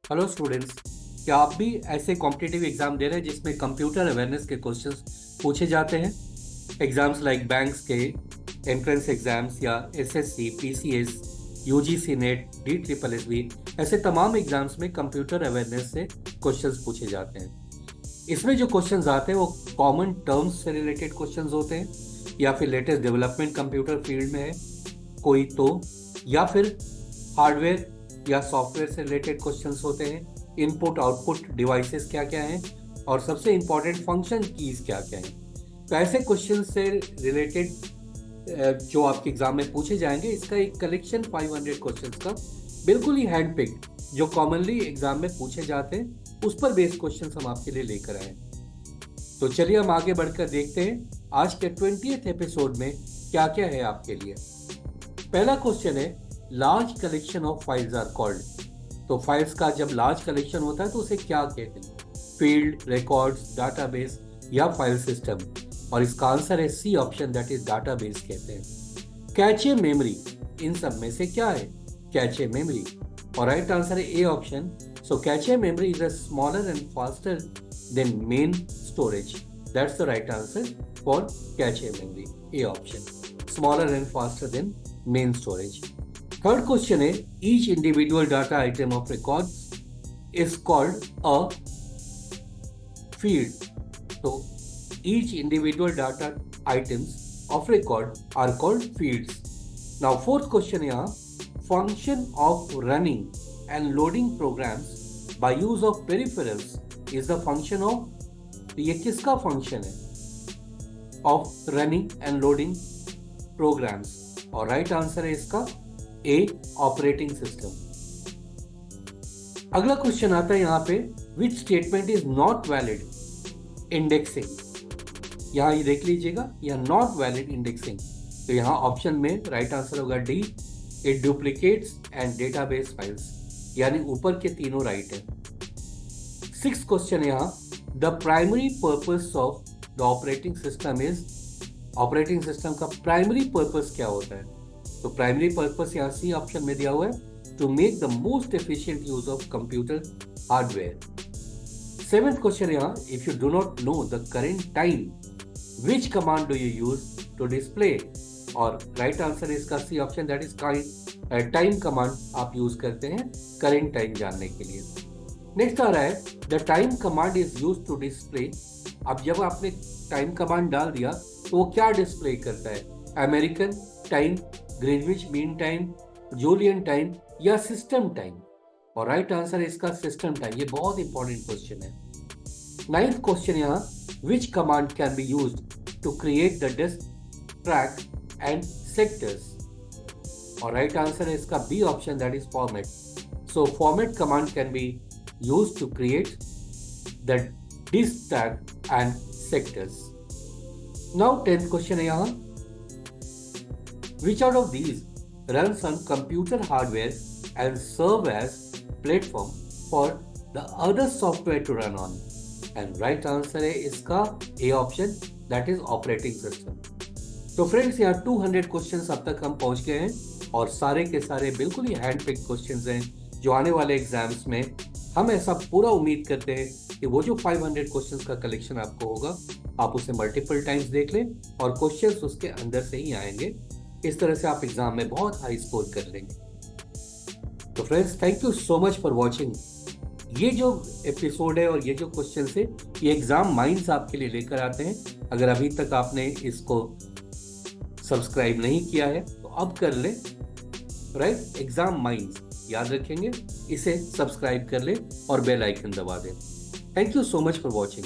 Hello students, क्या आप भी ऐसे कॉम्पिटिटिव एग्जाम दे रहे हैं जिसमें कंप्यूटर अवेयरनेस के क्वेश्चंस पूछे जाते हैं? एग्जाम्स लाइक बैंक्स के एंट्रेंस एग्जाम्स या SSC, PCS, UGC NET, D triple S B, ऐसे तमाम एग्जाम्स में कंप्यूटर अवेयरनेस से क्वेश्चंस पूछे जाते हैं। इसमें जो क्वेश्चंस आते हैं वो कॉमन टर्म्स से रिलेटेड क्वेश्चंस होते हैं, या फिर लेटेस्ट डेवलपमेंट कंप्यूटर फील्ड में है कोई तो, या फिर हार्डवेयर या सॉफ्टवेयर से रिलेटेड क्वेश्चंस होते हैं। इनपुट आउटपुट डिवाइसेस क्या क्या हैं, और सबसे इंपॉर्टेंट फंक्शन कीज क्या क्या हैं। तो ऐसे क्वेश्चन से रिलेटेड जो आपके एग्जाम में पूछे जाएंगे, इसका एक कलेक्शन 500 क्वेश्चंस का, बिल्कुल ही हैंड पिक्ड, जो कॉमनली एग्जाम में पूछे जाते हैं, उस पर बेस्ड क्वेश्चंस हम आपके लिए लेकर आए। तो चलिए हम आगे बढ़कर देखते हैं आज के 20th एपिसोड में क्या क्या है आपके लिए। पहला क्वेश्चन है, large collection of files are called. तो फाइल्स का जब लार्ज कलेक्शन होता है तो उसे क्या कहते हैं? फील्ड, रिकॉर्ड्स, डाटाबेस या फाइल सिस्टम? और इसका आंसर है C option, that is database कहते हैं। कैचे मेमोरी इन सब में से क्या है? कैचे मेमोरी, और राइट आंसर है A option. So cache memory is a smaller and faster than main storage. That's the right answer for cache memory, A option, smaller and faster than main storage. Third question है, each individual data item of record is called a field. तो each individual data items of record are called fields. Now fourth question यहाँ, function of running and loading programmes by use of peripherals is the function of. ये किसका function है? Of running and loading programs, और right answer है इसका A operating system. अगला question आता है यहाँ पे, which statement is not valid indexing. यहाँ ये देख लीजिएगा, यह नॉट वैलिड इंडेक्सिंग। तो यहाँ ऑप्शन में राइट आंसर होगा D, it duplicates and database files, यानी ऊपर के तीनों राइट है। सिक्स क्वेश्चन यहाँ, the primary purpose of the operating system is. Operating system का प्राइमरी पर्पस क्या होता है? तो प्राइमरी पर्पस यहाँ सी ऑप्शन में दिया हुआ है, to make the most efficient use of computer hardware. Seventh question यहाँ, if you do not know the current time, which command do you use to display? और राइट आंसर इसका C option, that is time command आप use करते हैं current time जानने के लिए। Next आ रहा है, the time command is use to display. अब जब आपने टाइम कमांड डाल दिया तो वो क्या डिस्प्ले करता है? American time, Greenwich mean time, Julian time या सिस्टम टाइम? और राइट आंसर है इसका सिस्टम टाइम। ये बहुत इंपॉर्टेंट क्वेश्चन है। नाइन्थ क्वेश्चन यहाँ, which command can be used to create the disk track and sectors? और राइट आंसर है इसका B option, that is format. So format command can be used to create the disk track and sectors. Now 10th question है यहाँ, which out of these runs on computer hardware and serve as platform for the other software to run on? And right answer है इसका A option, that is operating system. तो friends, यहाँ 200 questions अब तक हम पहुंच गए हैं, और सारे के सारे बिल्कुल ही हैंड पिक क्वेश्चंस हैं, जो आने वाले एग्जाम्स में हम ऐसा पूरा उम्मीद करते हैं कि वो जो 500 क्वेश्चंस का कलेक्शन आपको होगा, आप उसे मल्टीपल टाइम्स देख लें और क्वेश्चंस उसके अंदर से ही आएंगे। इस तरह से आप एग्जाम में बहुत हाई स्कोर कर लेंगे। तो friends, thank you so much for watching. ये जो एपिसोड है और ये जो क्वेश्चन है, ये एग्जाम माइंड्स आपके लिए लेकर आते हैं। अगर अभी तक आपने इसको सब्सक्राइब नहीं किया है तो अब कर ले, राइट? एग्जाम माइंड्स याद रखेंगे, इसे सब्सक्राइब कर ले और बेल आइकन दबा दें। Thank you so much for watching.